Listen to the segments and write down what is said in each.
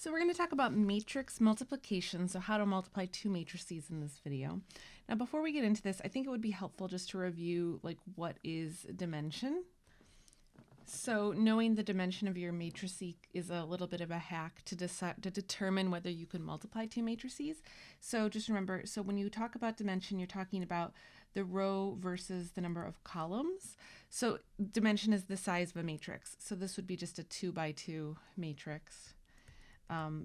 So we're going to talk about matrix multiplication, so how to multiply two matrices in this video. Now before we get into this, I think it would be helpful just to review what is dimension. So knowing the dimension of your matrix is a little bit of a hack to determine whether you can multiply two matrices. So just remember, so when you talk about dimension, you're talking about the row versus the number of columns. So dimension is the size of a matrix. So this would be just a 2 by 2 matrix.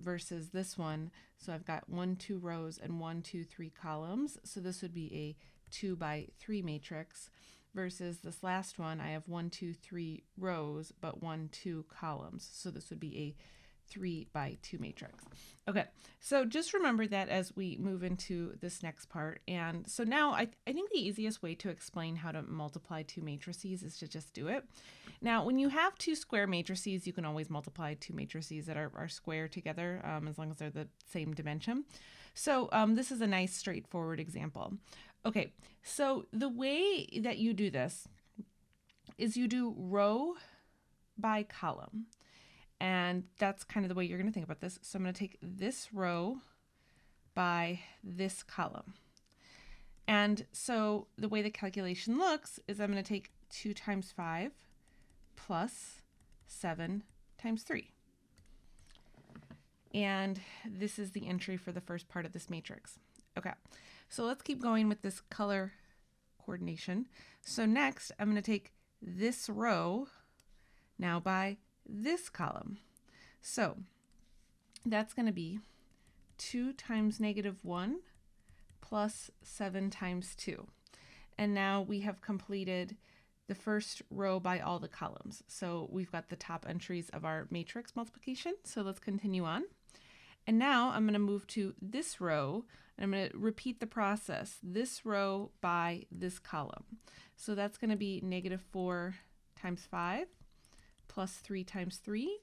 Versus this one, so I've got 1, 2 rows and 1, 2, 3 columns. So this would be a 2 by 3 matrix. Versus this last one, I have 1, 2, 3 rows, but 1, 2 columns. So this would be a 3 by 2 matrix. Okay, so just remember that as we move into this next part. And so now I think the easiest way to explain how to multiply two matrices is to just do it. Now, when you have two square matrices, you can always multiply two matrices that are square together as long as they're the same dimension. So this is a nice straightforward example. Okay, so the way that you do this is you do row by column. And that's kind of the way you're going to think about this. So I'm going to take this row by this column. And so the way the calculation looks is I'm going to take 2 times 5 plus 7 times 3. And this is the entry for the first part of this matrix. Okay, so let's keep going with this color coordination. So next, I'm going to take this row now by this column. So that's going to be 2 times -1 plus 7 times 2. And now we have completed the first row by all the columns. So we've got the top entries of our matrix multiplication. So let's continue on. And now I'm going to move to this row, and I'm going to repeat the process. This row by this column. So that's going to be -4 times 5 plus 3 times 3.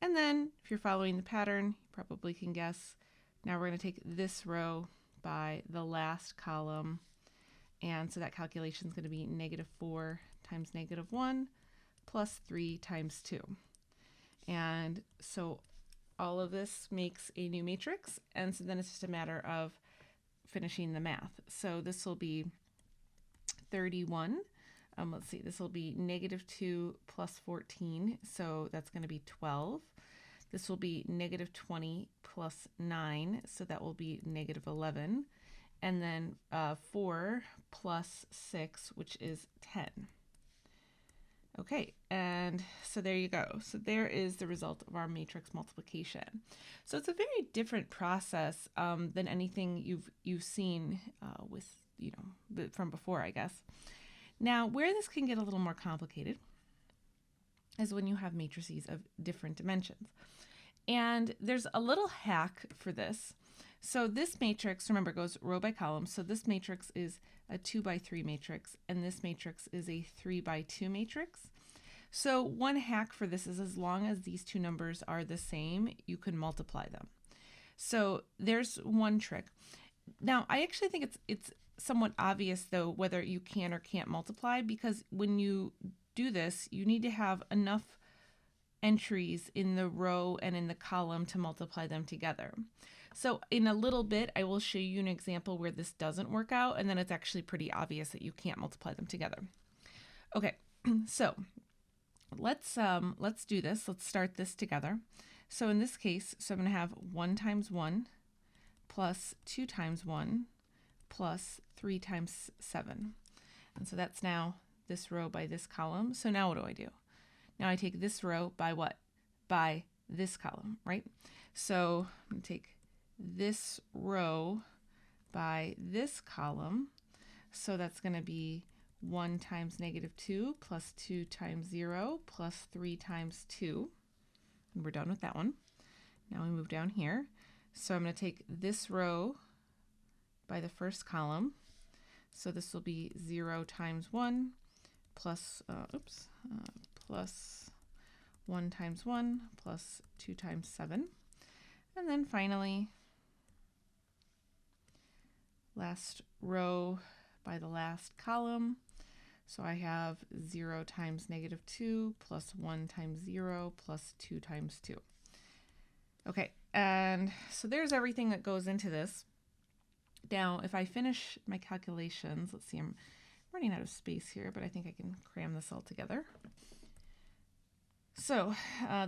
And then if you're following the pattern, you probably can guess, now we're going to take this row by the last column. And so that calculation is going to be -4 times -1 plus 3 times 2. And so all of this makes a new matrix. And so then it's just a matter of finishing the math. So this will be 31. Let's see, this will be -2 plus 14, so that's going to be 12. This will be -20 plus 9, so that will be -11. And then 4 plus 6, which is 10. Okay, and so there you go. So there is the result of our matrix multiplication. So it's a very different process than anything you've seen from before, I guess. Now, where this can get a little more complicated is when you have matrices of different dimensions. And there's a little hack for this. So this matrix, remember, goes row by column. So this matrix is a 2 by 3 matrix, and this matrix is a 3 by 2 matrix. So one hack for this is as long as these two numbers are the same, you can multiply them. So there's one trick. Now, I actually think it's somewhat obvious, though, whether you can or can't multiply, because when you do this, you need to have enough entries in the row and in the column to multiply them together. So in a little bit, I will show you an example where this doesn't work out, and then it's actually pretty obvious that you can't multiply them together. Okay, so let's do this. Let's start this together. So in this case, so I'm going to have 1 times 1 plus 2 times 1 plus 3 times 7. And so that's now this row by this column. So now what do? Now I take this row by what? By this column, right? So I'm going to take this row by this column. So that's going to be 1 times -2 plus 2 times 0 plus 3 times 2. And we're done with that one. Now we move down here. So I'm going to take this row by the first column. So this will be 0 times 1 plus, plus 1 times 1 plus 2 times 7. And then finally, last row by the last column. So I have 0 times -2 plus 1 times 0 plus 2 times 2. Okay, and so there's everything that goes into this. Now, if I finish my calculations, let's see, I'm running out of space here, but I think I can cram this all together. So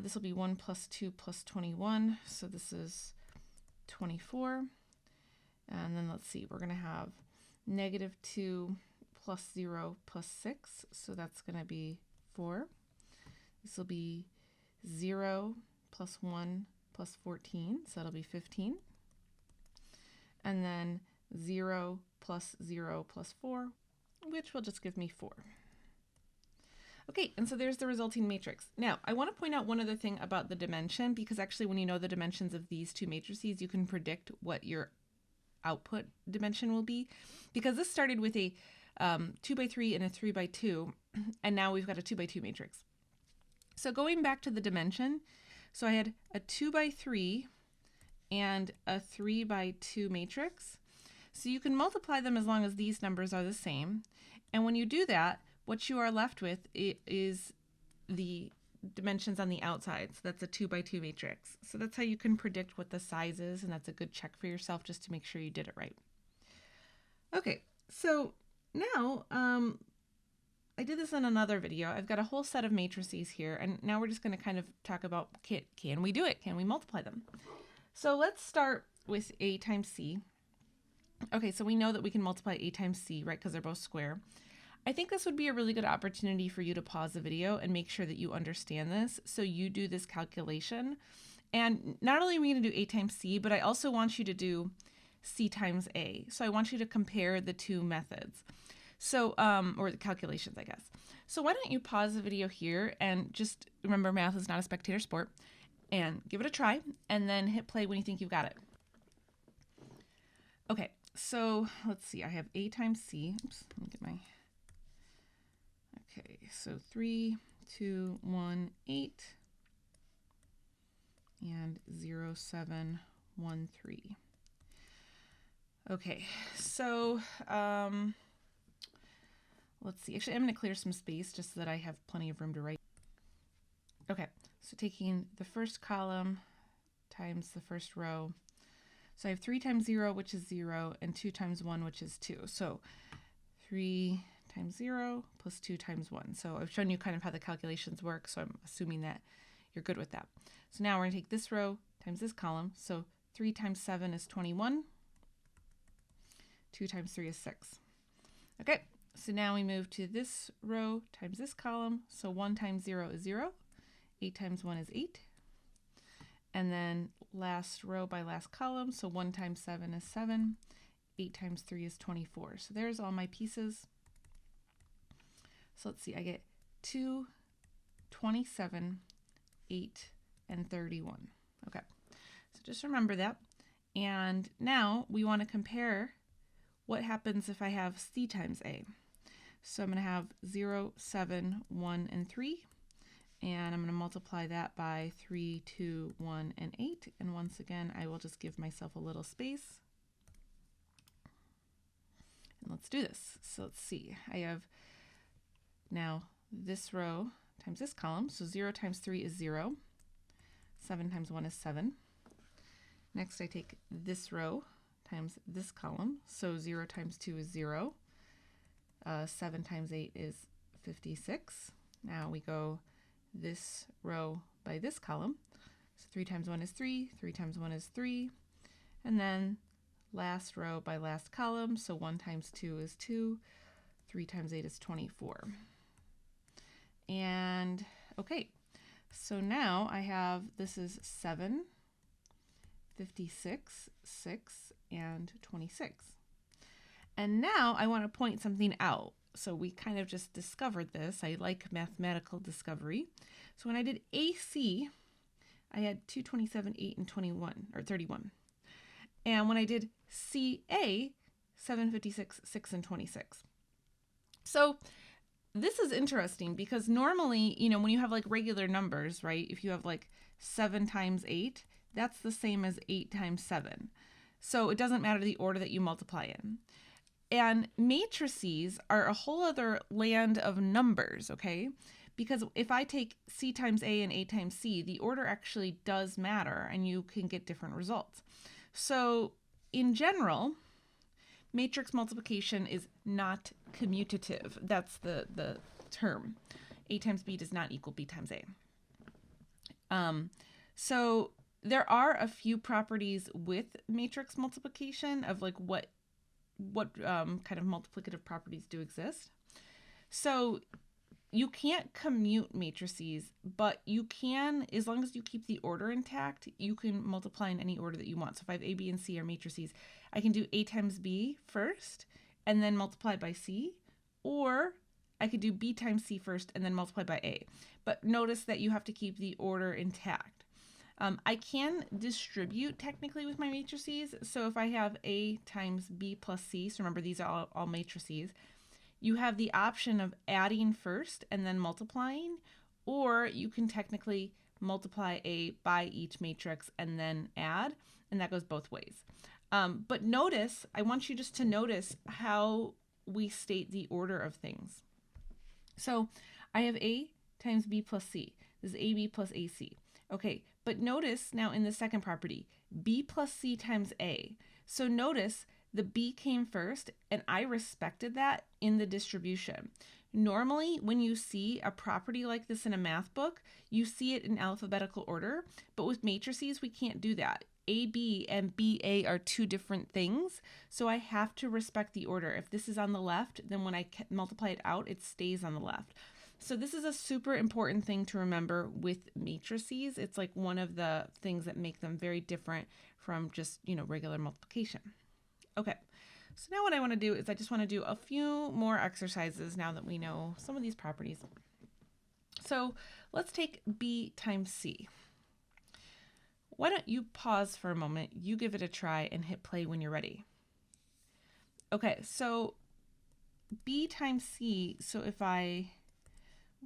this will be 1 plus 2 plus 21. So this is 24. And then let's see, we're going to have negative 2 plus 0 plus 6. So that's going to be 4. This will be 0 plus 1 plus 14. So that'll be 15. And then 0 plus 0 plus 4, which will just give me 4. Okay, and so there's the resulting matrix. Now, I want to point out one other thing about the dimension, because actually when you know the dimensions of these two matrices, you can predict what your output dimension will be, because this started with a 2 by 3 and a 3 by 2, and now we've got a 2 by 2 matrix. So going back to the dimension, so I had a 2 by 3 and a 3 by 2 matrix. So you can multiply them as long as these numbers are the same. And when you do that, what you are left with is the dimensions on the outside. So that's a 2 by 2 matrix. So that's how you can predict what the size is, and that's a good check for yourself just to make sure you did it right. Okay, so now I did this in another video. I've got a whole set of matrices here, and now we're just going to kind of talk about, can we do it? Can we multiply them? So let's start with A times C. Okay, so we know that we can multiply A times C, right, because they're both square. I think this would be a really good opportunity for you to pause the video and make sure that you understand this, so you do this calculation. And not only are we going to do A times C, but I also want you to do C times A. So I want you to compare the two methods. So, or the calculations, I guess. So why don't you pause the video here and just remember, math is not a spectator sport, and give it a try, and then hit play when you think you've got it. Okay, so let's see. I have A times C. Oops, let me get my... Okay, so 3, 2, 1, 8, and 0, 7, 1, 3. Okay, so let's see. Actually, I'm going to clear some space just so that I have plenty of room to write. Okay, so taking the first column times the first row. So I have 3 times 0, which is 0, and 2 times 1, which is 2. So 3 times 0 plus 2 times 1. So I've shown you kind of how the calculations work, so I'm assuming that you're good with that. So now we're going to take this row times this column. So 3 times 7 is 21. 2 times 3 is 6. Okay, so now we move to this row times this column. So 1 times 0 is 0. 8 times 1 is 8. And then last row by last column. So 1 times 7 is 7. 8 times 3 is 24. So there's all my pieces. So let's see, I get 2, 27, 8, and 31. Okay, so just remember that. And now we want to compare what happens if I have C times A. So I'm going to have 0, 7, 1, and 3. And I'm going to multiply that by 3, 2, 1, and 8. And once again, I will just give myself a little space. And let's do this. So let's see, I have now this row times this column. So 0 times 3 is 0. 7 times 1 is 7. Next I take this row times this column. So 0 times 2 is 0. 7 times 8 is 56. Now we go this row by this column. So 3 times 1 is 3. 3 times 1 is 3. And then last row by last column. So 1 times 2 is 2. 3 times 8 is 24. And okay, so now I have, this is 7, 56, 6, and 26. And now I want to point something out. So we kind of just discovered this. I like mathematical discovery. So when I did AC, I had 2, 27, 8, and 21, or 31. And when I did CA, 7, 56, 6, and 26. So this is interesting because normally, you know, when you have like regular numbers, right? If you have like 7 times 8, that's the same as 8 times 7. So it doesn't matter the order that you multiply in. And matrices are a whole other land of numbers, okay? because if I take C times A and A times C, the order actually does matter and you can get different results. So in general, matrix multiplication is not commutative. That's the term. A times B does not equal B times A. So there are a few properties with matrix multiplication of like what kind of multiplicative properties do exist. So you can't commute matrices, but you can, as long as you keep the order intact, you can multiply in any order that you want. So if I have A, B, and C are matrices, I can do A times B first and then multiply by C, or I could do B times C first and then multiply by A. But notice that you have to keep the order intact. I can distribute technically with my matrices. So if I have A times B plus C, so remember these are all matrices, you have the option of adding first and then multiplying, or you can technically multiply A by each matrix and then add, and that goes both ways. But notice, I want you just to notice how we state the order of things. So I have A times B plus C. This is AB plus AC. Okay, but notice now in the second property, B plus C times A. So notice the B came first, and I respected that in the distribution. Normally, when you see a property like this in a math book, you see it in alphabetical order, but with matrices, we can't do that. AB and BA are two different things, so I have to respect the order. If this is on the left, then when I multiply it out, it stays on the left. So this is a super important thing to remember with matrices. It's like one of the things that make them very different from just, regular multiplication. Okay, so now what I want to do is I just want to do a few more exercises now that we know some of these properties. So let's take B times C. Why don't you pause for a moment, you give it a try, and hit play when you're ready. Okay, so B times C, so if I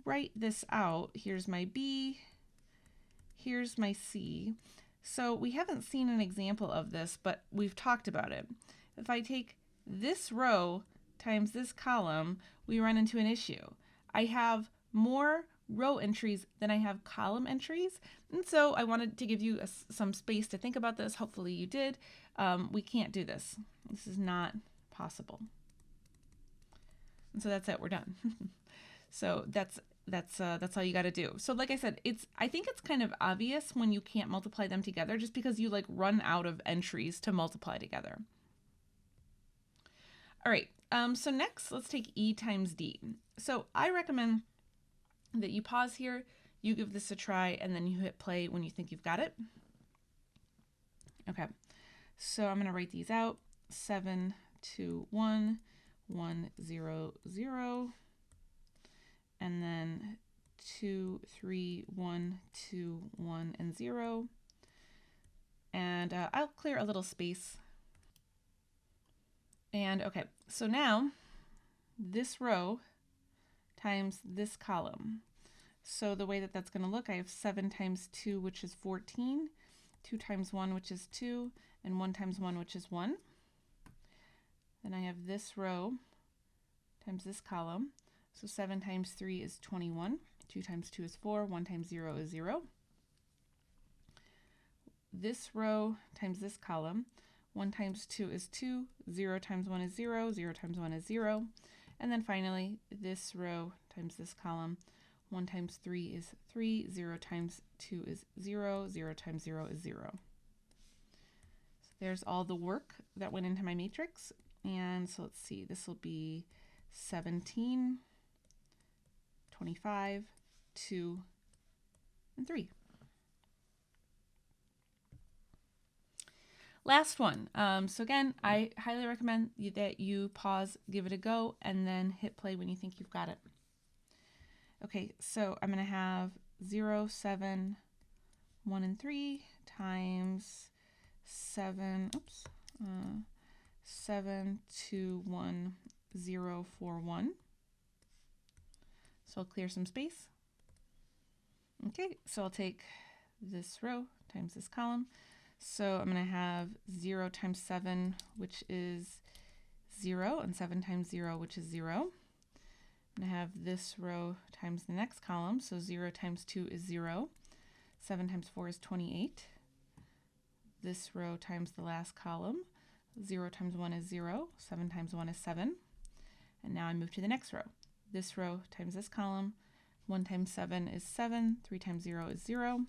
write this out, here's my B, here's my C. So we haven't seen an example of this, but we've talked about it. If I take this row times this column, we run into an issue. I have more row entries than I have column entries, and so I wanted to give you some space to think about this. Hopefully you did. We can't do this. This is not possible. And so that's it. We're done. So that's all you got to do. So like I said, I think it's kind of obvious when you can't multiply them together, just because you like run out of entries to multiply together. All right, so next let's take E times D. So I recommend that you pause here, you give this a try, and then you hit play when you think you've got it. Okay, so I'm going to write these out. 7, 2, 1, 1, 0, 0, and then 2, 3, 1, 2, 1, and 0. And I'll clear a little space. And okay, so now this row times this column. So the way that that's going to look, I have 7 times 2, which is 14, 2 times 1, which is 2, and 1 times 1, which is 1. Then I have this row times this column. So 7 times 3 is 21, 2 times 2 is 4, 1 times 0 is 0. This row times this column, 1 times 2 is 2, 0 times 1 is 0, 0 times 1 is 0. And then finally, this row times this column, 1 times 3 is 3, 0 times 2 is 0, 0 times 0 is 0. So there's all the work that went into my matrix. And so let's see, this will be 17, 25, 2, and 3. Last one. So again, I highly recommend that you pause, give it a go, and then hit play when you think you've got it. Okay, so I'm going to have 0, 7, 1, and 3 times 7, 7, 2, 1, 0, 4, 1. So I'll clear some space. Okay, so I'll take this row times this column. So I'm going to have 0 times 7, which is 0, and 7 times 0, which is 0. I'm going to have this row times the next column. So 0 times 2 is 0. 7 times 4 is 28. This row times the last column. 0 times 1 is 0. 7 times 1 is 7. And now I move to the next row. This row times this column. 1 times 7 is 7. 3 times 0 is 0.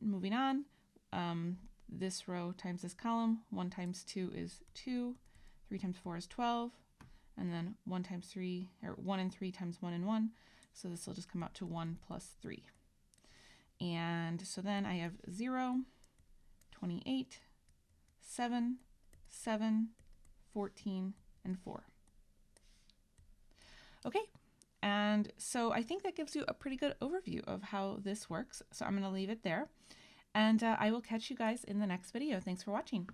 Moving on. This row times this column. 1 times 2 is 2. 3 times 4 is 12. And then 1 times 3, or 1 and 3 times 1 and 1. So this will just come out to 1 plus 3. And so then I have 0, 28, 7, 7, 14, and 4. Okay, and so I think that gives you a pretty good overview of how this works. So I'm going to leave it there, and I will catch you guys in the next video. Thanks for watching.